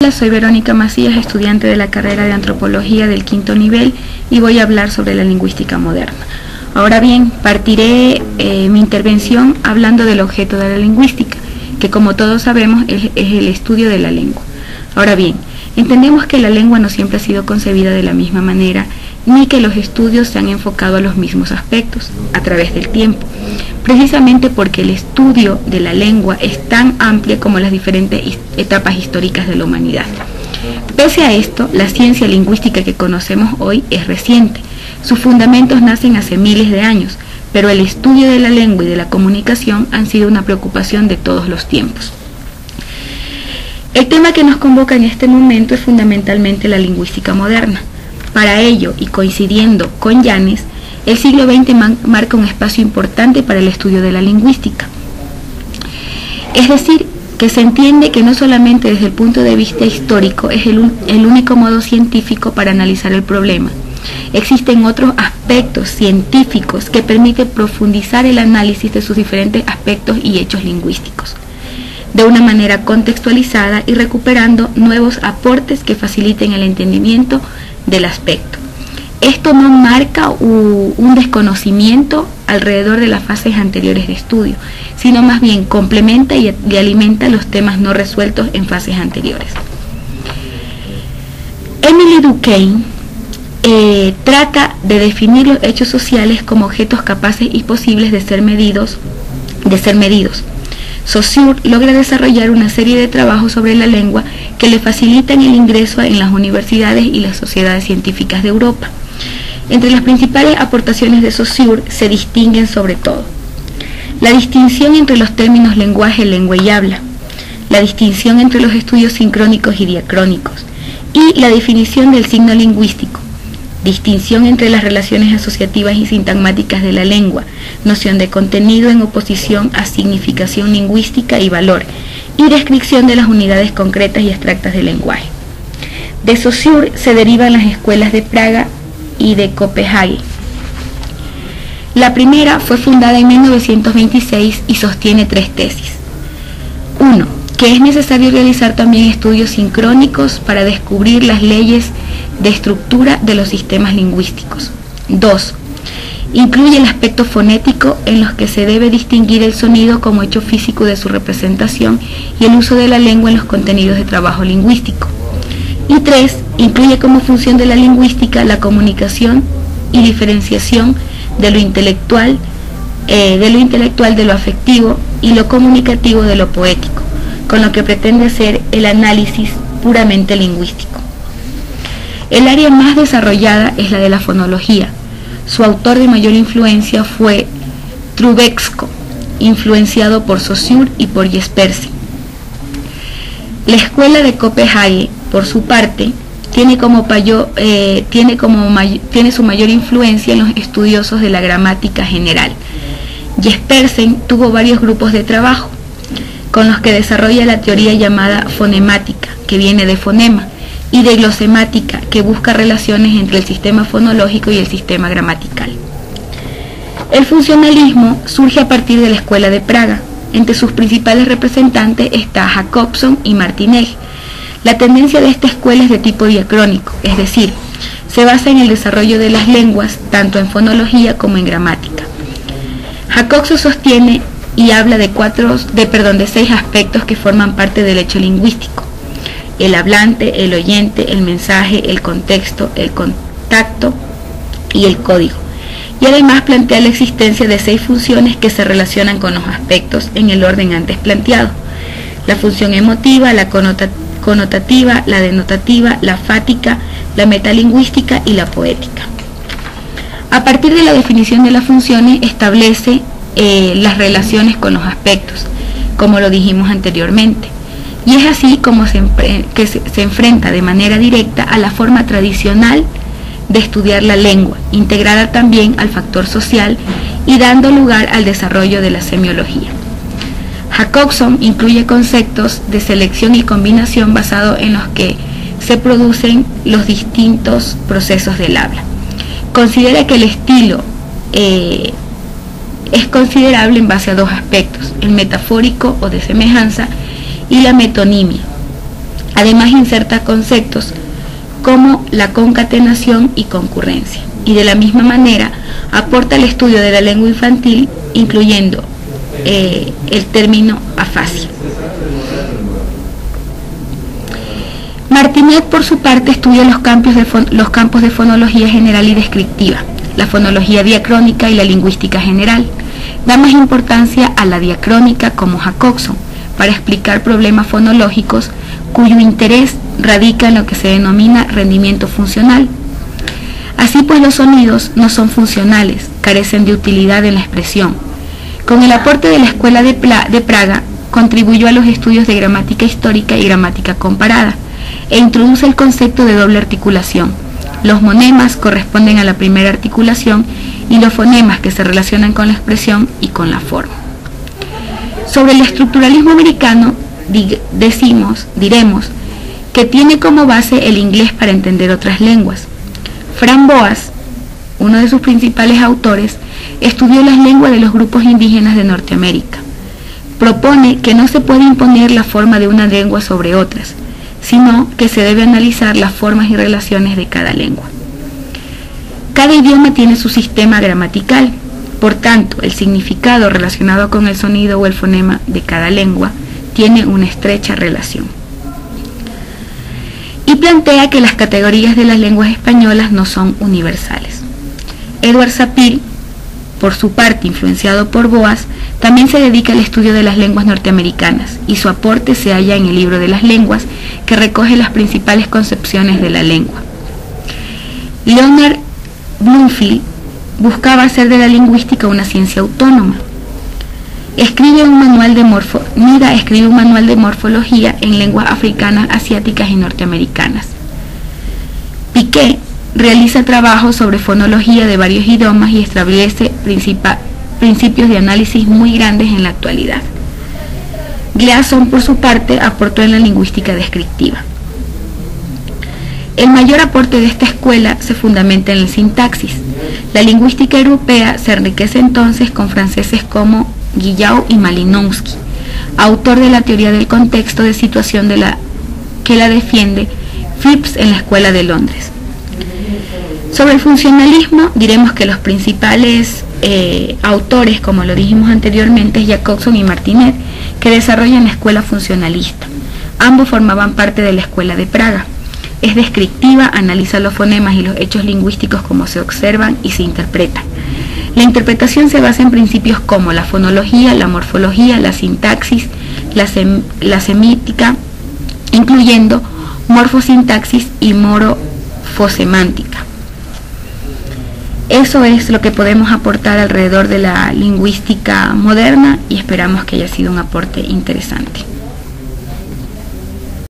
Hola, soy Verónica Macías, estudiante de la carrera de Antropología del quinto nivel y voy a hablar sobre la lingüística moderna. Ahora bien, partiré mi intervención hablando del objeto de la lingüística, que como todos sabemos es el estudio de la lengua. Ahora bien, entendemos que la lengua no siempre ha sido concebida de la misma manera, ni que los estudios se han enfocado a los mismos aspectos a través del tiempo, precisamente porque el estudio de la lengua es tan amplio como las diferentes etapas históricas de la humanidad. Pese a esto, la ciencia lingüística que conocemos hoy es reciente. Sus fundamentos nacen hace miles de años, pero el estudio de la lengua y de la comunicación han sido una preocupación de todos los tiempos. El tema que nos convoca en este momento es fundamentalmente la lingüística moderna. Para ello, y coincidiendo con Janes, el siglo XX marca un espacio importante para el estudio de la lingüística. Es decir, que se entiende que no solamente desde el punto de vista histórico es el único modo científico para analizar el problema. Existen otros aspectos científicos que permiten profundizar el análisis de sus diferentes aspectos y hechos lingüísticos, de una manera contextualizada y recuperando nuevos aportes que faciliten el entendimiento del aspecto. Esto no marca un desconocimiento alrededor de las fases anteriores de estudio, sino más bien complementa y alimenta los temas no resueltos en fases anteriores. Emily Durkheim trata de definir los hechos sociales como objetos capaces y posibles de ser medidos. Saussure logra desarrollar una serie de trabajos sobre la lengua que le facilitan el ingreso en las universidades y las sociedades científicas de Europa. Entre las principales aportaciones de Saussure se distinguen sobre todo la distinción entre los términos lenguaje, lengua y habla, la distinción entre los estudios sincrónicos y diacrónicos y la definición del signo lingüístico, distinción entre las relaciones asociativas y sintagmáticas de la lengua, noción de contenido en oposición a significación lingüística y valor, y descripción de las unidades concretas y abstractas del lenguaje. De Saussure se derivan las escuelas de Praga y de Copenhague. La primera fue fundada en 1926 y sostiene tres tesis. 1. Que es necesario realizar también estudios sincrónicos para descubrir las leyes de estructura de los sistemas lingüísticos. 2. Incluye el aspecto fonético en los que se debe distinguir el sonido como hecho físico de su representación y el uso de la lengua en los contenidos de trabajo lingüístico. Y 3. Incluye como función de la lingüística la comunicación y diferenciación de lo intelectual de lo afectivo y lo comunicativo de lo poético, con lo que pretende ser el análisis puramente lingüístico. El área más desarrollada es la de la fonología. Su autor de mayor influencia fue Trubetskoy, influenciado por Saussure y por Jespersen. La escuela de Copenhague, por su parte, tiene su mayor influencia en los estudiosos de la gramática general. Jespersen tuvo varios grupos de trabajo, con los que desarrolla la teoría llamada fonemática, que viene de fonema, y de glosemática, que busca relaciones entre el sistema fonológico y el sistema gramatical. El funcionalismo surge a partir de la escuela de Praga. Entre sus principales representantes está Jacobson y Martinelli. La tendencia de esta escuela es de tipo diacrónico, es decir, se basa en el desarrollo de las lenguas, tanto en fonología como en gramática. Jacobson sostiene y habla de 6 aspectos que forman parte del hecho lingüístico: el hablante, el oyente, el mensaje, el contexto, el contacto y el código. Y además plantea la existencia de 6 funciones que se relacionan con los aspectos en el orden antes planteado: la función emotiva, la connotativa, la denotativa, la fática, la metalingüística y la poética. A partir de la definición de las funciones establece las relaciones con los aspectos, como lo dijimos anteriormente. Y es así como se enfrenta de manera directa a la forma tradicional de estudiar la lengua, integrada también al factor social y dando lugar al desarrollo de la semiología. Jacobson incluye conceptos de selección y combinación basados en los que se producen los distintos procesos del habla. Considera que el estilo es considerable en base a 2 aspectos: el metafórico o de semejanza y la metonimia. Además inserta conceptos como la concatenación y concurrencia. Y de la misma manera aporta el estudio de la lengua infantil, incluyendo el término afasia. Martinet, por su parte, estudia los campos de fonología general y descriptiva, la fonología diacrónica y la lingüística general. Da más importancia a la diacrónica, como Jacobson, para explicar problemas fonológicos cuyo interés radica en lo que se denomina rendimiento funcional. Así pues, los sonidos no son funcionales, carecen de utilidad en la expresión. Con el aporte de la Escuela de Praga, contribuyó a los estudios de gramática histórica y gramática comparada, e introduce el concepto de doble articulación. Los monemas corresponden a la primera articulación y los fonemas que se relacionan con la expresión y con la forma. Sobre el estructuralismo americano, diremos que tiene como base el inglés para entender otras lenguas. Frank Boas, uno de sus principales autores, estudió las lenguas de los grupos indígenas de Norteamérica. Propone que no se puede imponer la forma de una lengua sobre otras, sino que se debe analizar las formas y relaciones de cada lengua. Cada idioma tiene su sistema gramatical, por tanto, el significado relacionado con el sonido o el fonema de cada lengua tiene una estrecha relación. Y plantea que las categorías de las lenguas españolas no son universales. Edward Sapir, por su parte influenciado por Boas, también se dedica al estudio de las lenguas norteamericanas, y su aporte se halla en el Libro de las Lenguas, que recoge las principales concepciones de la lengua. Leonard Bloomfield buscaba hacer de la lingüística una ciencia autónoma. Escribe un manual de morfología en lenguas africanas, asiáticas y norteamericanas. Piquet realiza trabajos sobre fonología de varios idiomas y establece principios de análisis muy grandes en la actualidad. Gleason, por su parte, aportó en la lingüística descriptiva. El mayor aporte de esta escuela se fundamenta en la sintaxis. La lingüística europea se enriquece entonces con franceses como Guillaume y Malinowski, autor de la teoría del contexto de situación que la defiende Phipps en la Escuela de Londres. Sobre el funcionalismo, diremos que los principales autores, como lo dijimos anteriormente, es Jacobson y Martinet, que desarrollan la escuela funcionalista. Ambos formaban parte de la Escuela de Praga. Es descriptiva, analiza los fonemas y los hechos lingüísticos como se observan y se interpretan. La interpretación se basa en principios como la fonología, la morfología, la sintaxis, la semítica, incluyendo morfosintaxis y morfosemántica. Eso es lo que podemos aportar alrededor de la lingüística moderna y esperamos que haya sido un aporte interesante.